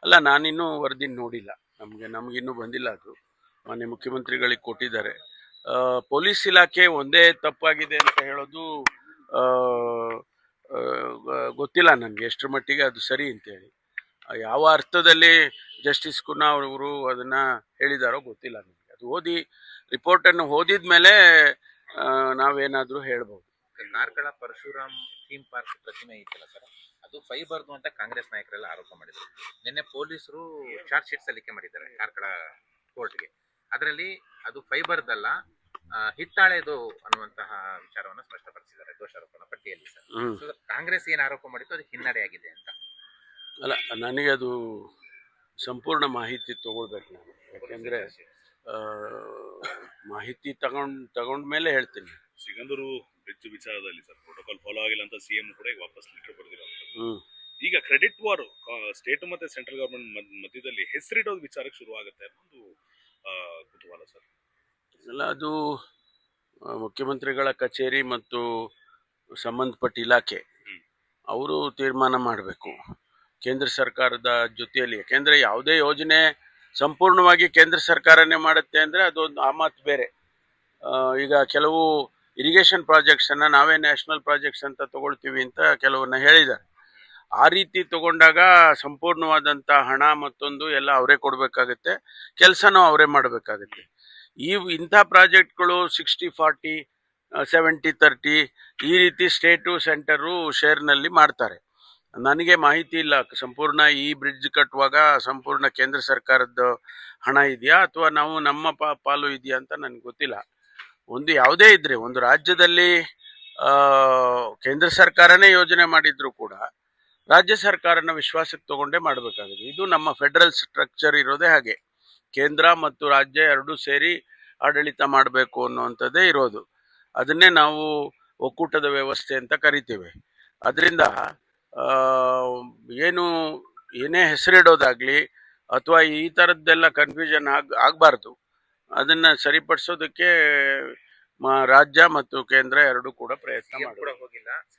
ಅಲ್ಲ, ನಾನಿನ್ನೂ ವರದಿ ನೋಡಿಲ್ಲ. ನಮಗಿನ್ನೂ ಬಂದಿಲ್ಲ. ಅದು ಮಾನ್ಯ ಮುಖ್ಯಮಂತ್ರಿಗಳಿಗೆ ಕೊಟ್ಟಿದ್ದಾರೆ. ಪೊಲೀಸ್ ಇಲಾಖೆ ಒಂದೇ ತಪ್ಪಾಗಿದೆ ಅಂತ ಹೇಳೋದು ಆ, ಆ, ಗೊತ್ತಿಲ್ಲ ನನಗೆ ಎಷ್ಟರ ಮಟ್ಟಿಗೆ ಅದು ಸರಿ ಅಂತೇಳಿ. ಯಾವ ಅರ್ಥದಲ್ಲಿ ಜಸ್ಟಿಸ್ ಕುನ್ನಾ ಅವರು ಅದನ್ನ ಹೇಳಿದಾರೋ ಗೊತ್ತಿಲ್ಲ ನನಗೆ. ಅದು ರಿಪೋರ್ಟನ್ನು ಓದಿದ್ಮೇಲೆ ನಾವೇನಾದರೂ ಹೇಳ್ಬೋದು. ಕಾರ್ಕಳ ಪರಶುರಾಮ್ ಥೀಮ್ ಪಾರ್ಕ್ ಪ್ರತಿಮೆ ಐತಲ್ಲ ಸರ್, ಅದು ಫೈಬರ್ದು ಅಂತ ಕಾಂಗ್ರೆಸ್ ನಾಯಕರೆಲ್ಲ ಆರೋಪ ಮಾಡಿದ್ರು. ನಿನ್ನೆ ಪೊಲೀಸರು ಚಾರ್ಜ್ ಶೀಟ್ ಸಲ್ಲಿಕೆ ಮಾಡಿದ್ದಾರೆ ಕಾರ್ಕಳ ಕೋರ್ಟ್ಗೆ. ಅದರಲ್ಲಿ ಅದು ಫೈಬರ್ದಲ್ಲ, ಹಿತ್ತಾಳೆದು ಅನ್ನುವಂತಹ ವಿಚಾರವನ್ನು ಸ್ಪಷ್ಟಪಡಿಸಿದ್ದಾರೆ ದೋಷಾರೋಪಣ ಪಟ್ಟಿಯಲ್ಲಿ ಸರ್. ಕಾಂಗ್ರೆಸ್ ಏನು ಆರೋಪ ಮಾಡಿತ್ತು ಅದು ಹಿನ್ನಡೆಯಾಗಿದೆ ಅಂತ. ಅಲ್ಲ, ನನಗೆ ಅದು ಸಂಪೂರ್ಣ ಮಾಹಿತಿ ತಗೊಳ್ಬೇಕು ನಾನು. ಯಾಕೆಂದ್ರೆ ಮಾಹಿತಿ ತಗೊಂಡ್ಮೇಲೆ ಹೇಳ್ತೀನಿ. ಸಿಗಂದೂರು ಬ್ರಿಡ್ಜ್ ವಿಚಾರದಲ್ಲಿ ಸರ್ ಪ್ರೋಟೋಕಾಲ್ ಫಾಲೋ ಆಗಿಲ್ಲ ಅಂತ ಸಿಎಂ ಕೂಡ ಈಗ ವಾಪಸ್ ಲೆಟರ್ ಬರೆದಿರೋದು. ಈಗ ಕ್ರೆಡಿಟ್ ವಾರ್ ಸ್ಟೇಟ್ ಮತ್ತೆ ಸೆಂಟ್ರಲ್ ಗವರ್ಮೆಂಟ್ ಮಧ್ಯದಲ್ಲಿ ಹೆಸರಿಡೋದು ವಿಚಾರಕ್ಕೆ ಶುರು ಆಗುತ್ತೆ ಅನ್ನೋದು ಕುತೂಹಲ ಸರ್. ಅಲ್ಲ, ಅದು ಮುಖ್ಯಮಂತ್ರಿಗಳ ಕಚೇರಿ ಮತ್ತು ಸಂಬಂಧಪಟ್ಟ ಇಲಾಖೆ ಅವರು ತೀರ್ಮಾನ ಮಾಡಬೇಕು ಕೇಂದ್ರ ಸರ್ಕಾರದ ಜೊತೆಯಲ್ಲಿ. ಯಾಕೆಂದ್ರೆ ಯಾವುದೇ ಯೋಜನೆ ಸಂಪೂರ್ಣವಾಗಿ ಕೇಂದ್ರ ಸರ್ಕಾರನೇ ಮಾಡುತ್ತೆ ಅಂದ್ರೆ ಅದೊಂದು ಆ ಮಾತು ಬೇರೆ. ಈಗ ಕೆಲವು ಇರಿಗೇಷನ್ ಪ್ರಾಜೆಕ್ಟ್ಸ್ ಅನ್ನ ನಾವೇ ನ್ಯಾಷನಲ್ ಪ್ರಾಜೆಕ್ಟ್ಸ್ ಅಂತ ತಗೊಳ್ತೀವಿ ಅಂತ ಕೆಲವನ್ನ ಹೇಳಿದ್ದಾರೆ. ಆ ರೀತಿ ತಗೊಂಡಾಗ ಸಂಪೂರ್ಣವಾದಂಥ ಹಣ ಮತ್ತೊಂದು ಎಲ್ಲ ಅವರೇ ಕೊಡಬೇಕಾಗತ್ತೆ, ಕೆಲಸನೂ ಅವರೇ ಮಾಡಬೇಕಾಗತ್ತೆ. ಇಂಥ ಪ್ರಾಜೆಕ್ಟ್ಗಳು 60-40, 70-30 ಈ ರೀತಿ ಸ್ಟೇಟು ಸೆಂಟರು ಶೇರ್ನಲ್ಲಿ ಮಾಡ್ತಾರೆ. ನನಗೆ ಮಾಹಿತಿ ಇಲ್ಲ ಸಂಪೂರ್ಣ ಈ ಬ್ರಿಡ್ಜ್ ಕಟ್ಟುವಾಗ ಸಂಪೂರ್ಣ ಕೇಂದ್ರ ಸರ್ಕಾರದ ಹಣ ಇದೆಯಾ ಅಥವಾ ನಾವು ನಮ್ಮ ಪಾಲು ಇದೆಯಾ ಅಂತ ನನಗೆ ಗೊತ್ತಿಲ್ಲ. ಒಂದು ಯಾವುದೇ ಇದ್ರೆ ಒಂದು ರಾಜ್ಯದಲ್ಲಿ ಕೇಂದ್ರ ಸರ್ಕಾರನೇ ಯೋಜನೆ ಮಾಡಿದ್ರು ಕೂಡ ರಾಜ್ಯ ಸರ್ಕಾರನ ವಿಶ್ವಾಸಕ್ಕೆ ತಗೊಂಡೇ ಮಾಡಬೇಕಾಗಿದೆ. ಇದು ನಮ್ಮ ಫೆಡರಲ್ ಸ್ಟ್ರಕ್ಚರ್ ಇರೋದೇ ಹಾಗೆ. ಕೇಂದ್ರ ಮತ್ತು ರಾಜ್ಯ ಎರಡೂ ಸೇರಿ ಆಡಳಿತ ಮಾಡಬೇಕು ಅನ್ನುವಂಥದ್ದೇ ಇರೋದು. ಅದನ್ನೇ ನಾವು ಒಕ್ಕೂಟದ ವ್ಯವಸ್ಥೆ ಅಂತ ಕರಿತೇವೆ. ಅದರಿಂದ ಏನೇ ಹೆಸರಿಡೋದಾಗ್ಲಿ ಅಥವಾ ಈ ಥರದ್ದೆಲ್ಲ ಕನ್ಫ್ಯೂಷನ್ ಆಗಬಾರ್ದು. ಅದನ್ನ ಸರಿಪಡಿಸೋದಕ್ಕೆ ರಾಜ್ಯ ಮತ್ತು ಕೇಂದ್ರ ಎರಡೂ ಕೂಡ ಪ್ರಯತ್ನ ಮಾಡೋದು.